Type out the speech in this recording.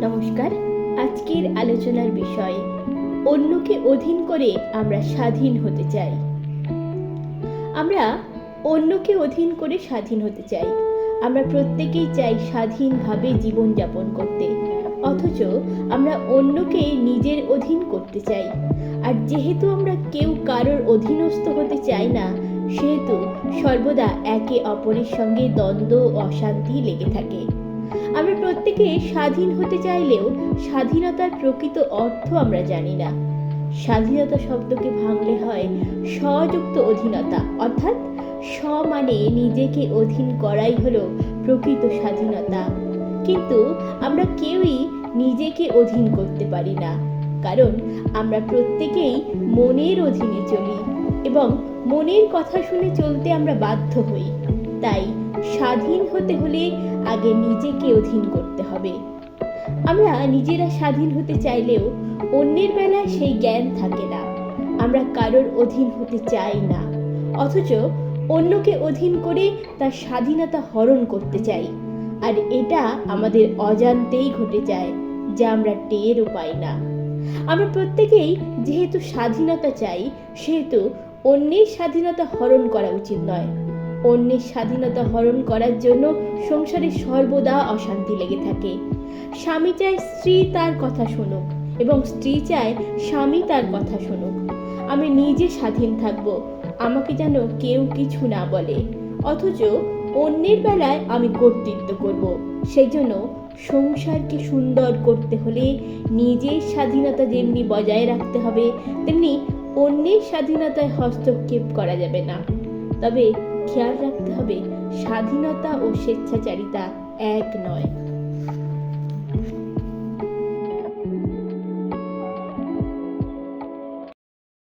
নমস্কার। আজকের আলোচনার বিষয় অন্যকে অধীন করে আমরা স্বাধীন হতে চাই। আমরা অন্যকে অধীন করে স্বাধীন হতে চাই। আমরা প্রত্যেকেই চাই স্বাধীনভাবে জীবনযাপন করতে, অথচ আমরা অন্যকে নিজের অধীন করতে চাই। আর যেহেতু আমরা কেউ কারোর অধীনস্থ হতে চাই না, সেহেতু সর্বদা একে অপরের সঙ্গে দ্বন্দ্ব ও অশান্তি লেগে থাকে। আমরা প্রত্যেকে স্বাধীন হতে চাইলেও স্বাধীনতার প্রকৃত অর্থ আমরা জানি না। স্বাধীনতা শব্দকে ভাঙলে হয় স্বযুক্ত অধীনতা, অর্থাৎ স্ব মানে নিজেকে অধীন করাই হলো প্রকৃত স্বাধীনতা। কিন্তু আমরা কেউই নিজেকে অধীন করতে পারি না, কারণ আমরা প্রত্যেকেই মনের অধীনে চলি এবং মনের কথা শুনে চলতে আমরা বাধ্য হই। তাই স্বাধীন হতে হলে আগে নিজেকে অধীন করতে হবে। আমরা নিজেরা স্বাধীন হতে চাইলেও অন্যের বেলায় সেই জ্ঞান থাকে না। আমরা কারোর অধীন হতে চাই না, অথচ অন্যকে অধীন করে তার স্বাধীনতা হরণ করতে চাই। আর এটা আমাদের অজান্তেই ঘটে যায়, যা আমরা টেরও পাই না। আমরা প্রত্যেকেই যেহেতু স্বাধীনতা চাই, সেহেতু অন্যের স্বাধীনতা হরণ করা উচিত নয়। অন্যের স্বাধীনতা হরণ করার জন্য সংসারে সর্বদা অশান্তি লেগে থাকে। স্বামী চায় স্ত্রী তার কথা শুনুক এবং স্ত্রী চায় স্বামী তার কথা শুনুক। আমি নিজে স্বাধীন থাকব, আমাকে যেন কেউ কিছু না বলে, অথচ অন্যের বেলায় আমি কর্তৃত্ব করব। সেই জন্য সংসারকে সুন্দর করতে হলে নিজের স্বাধীনতা যেমনি বজায় রাখতে হবে, তেমনি অন্যের স্বাধীনতায় হস্তক্ষেপ করা যাবে না। তবে খেয়াল রাখতে হবে, স্বাধীনতা ও স্বেচ্ছাচারিতা এক নয়।